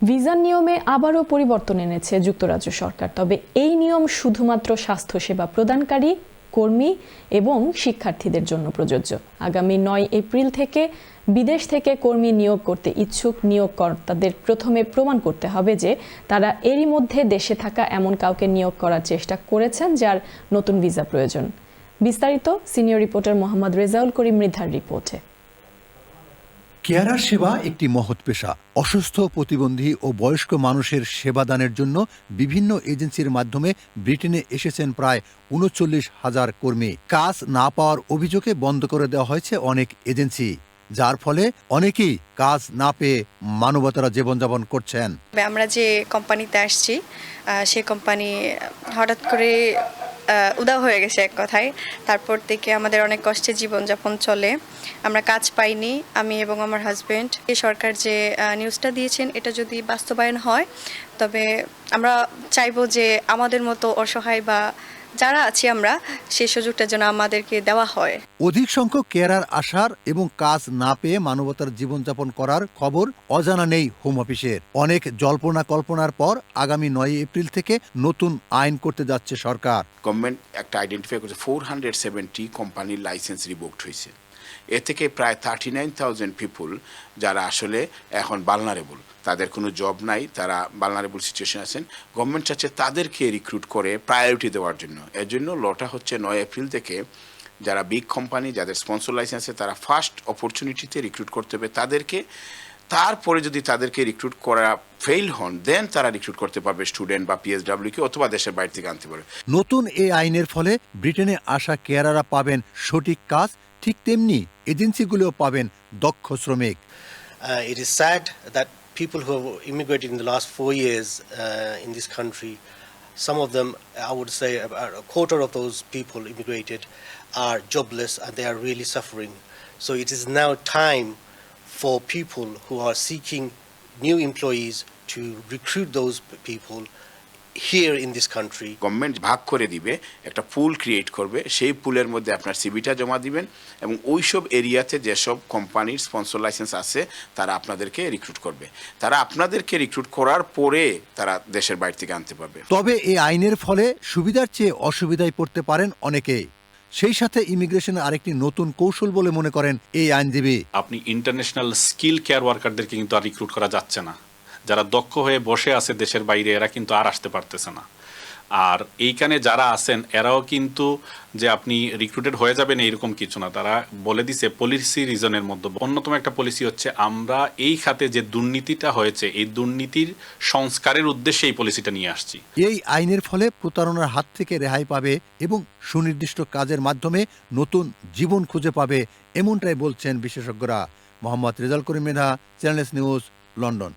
ভিসার নিয়মে আবারও পরিবর্তন এনেছে যুক্তরাজ্য সরকার। তবে এই নিয়ম শুধুমাত্র স্বাস্থ্যসেবা প্রদানকারী কর্মী এবং শিক্ষার্থীদের জন্য প্রযোজ্য। আগামী 9 এপ্রিল থেকে বিদেশ থেকে কর্মী নিয়োগ করতে ইচ্ছুক নিয়োগকর্তাদের প্রথমে প্রমাণ করতে হবে যে তারা এরই মধ্যে দেশে থাকা এমন কাউকে নিয়োগ করার চেষ্টা করেছেন যার নতুন ভিসা প্রয়োজন। বিস্তারিত সিনিয়র রিপোর্টার মোহাম্মদ রেজাউল করিম মৃধার রিপোর্টে। কেয়ারার সেবা একটি মহৎ পেশা। অসুস্থ, প্রতিবন্ধী ও বয়স্ক মানুষের সেবাদানের জন্য বিভিন্ন এজেন্সির মাধ্যমে ব্রিটেনে এসেছেন প্রায় ৩৯,০০০ কর্মী। কাজ না পাওয়ার অভিযোগে বন্ধ করে দেওয়া হয়েছে অনেক এজেন্সি, যার ফলে অনেকেই কাজ না পেয়ে মানবতারা জীবনযাপন করছেন। আমরা যে কোম্পানিতে আসছি সে কোম্পানি হঠাৎ করে উদাও হয়ে গেছে এক কথায়। তারপর থেকে আমাদের অনেক কষ্টে জীবনযাপন চলে। আমরা কাজ পাইনি, আমি এবং আমার হাজব্যান্ড। এই সরকার যে নিউজটা দিয়েছেন এটা যদি বাস্তবায়ন হয় তবে আমরা চাইবো যে আমাদের মতো অসহায় বা যারা আছি আমরা সেই সুযোগটা যেন আমাদেরকে দেওয়া হয়। অধিক সংখ্যক কেয়ারার আসার এবং কাজ না পেয়ে মানবতার জীবনযাপন করার খবর অজানা নেই হোম অফিসের। অনেক জল্পনা কল্পনার পর আগামী 9 এপ্রিল থেকে নতুন আইন করতে যাচ্ছে সরকার। গভর্নমেন্ট একটা আইডেন্টিফাই করছে 470 কোম্পানির লাইসেন্স রিভোকড হয়েছে। এ থেকে প্রায় 39,000 পিপুল যারা আসলে এখন ভালনারেবল, তাদের কোনো জব নাই, তারা ভালনারেবল সিচুয়েশন আছেন। গভর্নমেন্ট চাচ্ছে তাদেরকে রিক্রুট করে প্রায়োরিটি দেওয়ার জন্য। এর জন্য লটা হচ্ছে 9 এপ্রিল থেকে যারা বিগ কোম্পানি, যাদের স্পন্সর লাইসেন্স আছে, তারা ফার্স্ট অপরচুনিটিতে রিক্রুট করতে হবে তাদেরকে। তারপরে যদি তাদেরকে রিক্রুট করা ফেইল হন, দেন তারা রিক্রুট করতে পারবে স্টুডেন্ট বা পিএসডব্লিউকে, অথবা দেশের বাইরে থেকে আনতে পারবে। নতুন এই আইনের ফলে ব্রিটেনে আসা কেয়ারারা পাবেন সঠিক কাজ, ঠিক তেমনি এজেন্সিগুলোও পাবেন দক্ষ শ্রমিক। It is sad that people who have immigrated in the last 4 years in this country, some of them, I would say about a quarter of those people immigrated are jobless and they are really suffering. So it is now time for people who are seeking new employees to recruit those people here in this country. Government ভাগ করে দিবে, একটা পুল create করবে, সেই পুলের মধ্যে আপনার সিভিটা জমা দিবেন এবং ওইসব এরিয়াতে যেসব কোম্পানির স্পন্সর লাইসেন্স আছে তারা আপনাদেরকে রিক্রুট করবে। তারা আপনাদেরকে রিক্রুট করার পরে তারা দেশের বাইরে থেকে আনতে পারবে। তবে এই আইনের ফলে সুবিধার চেয়ে অসুবিধায় পড়তে পারেন অনেকেই। সেই সাথে ইমিগ্রেশনের আরেকটি নতুন কৌশল বলে মনে করেন এই আইনজীবী। আপনি ইন্টারন্যাশনাল স্কিল কেয়ার ওয়ার্কারদেরকে কিন্তু আর রিক্রুট করা যাচ্ছে না। যারা দক্ষ হয়ে বসে আছে দেশের বাইরে, এরা কিন্তু আর আসতে পারতেছে না। আর এইখানে যারা আছেন এরাও কিন্তু যে আপনি রিক্রুটেড হয়ে যাবেন এইরকম কিছু না। তারা বলে দিছে পলিসি রিজনের মধ্যে অন্যতম একটা পলিসি হচ্ছে আমরা এই খাতে যে দুর্নীতিটা হয়েছে এই দুর্নীতির সংস্কারের উদ্দেশ্যে এই পলিসিটা নিয়ে আসছি। এই আইনের ফলে প্রতারণার হাত থেকে রেহাই পাবে এবং সুনির্দিষ্ট কাজের মাধ্যমে নতুন জীবন খুঁজে পাবে, এমনটাই বলছেন বিশেষজ্ঞরা। Mohammad Rezaul Karim Mridha, channel news, London.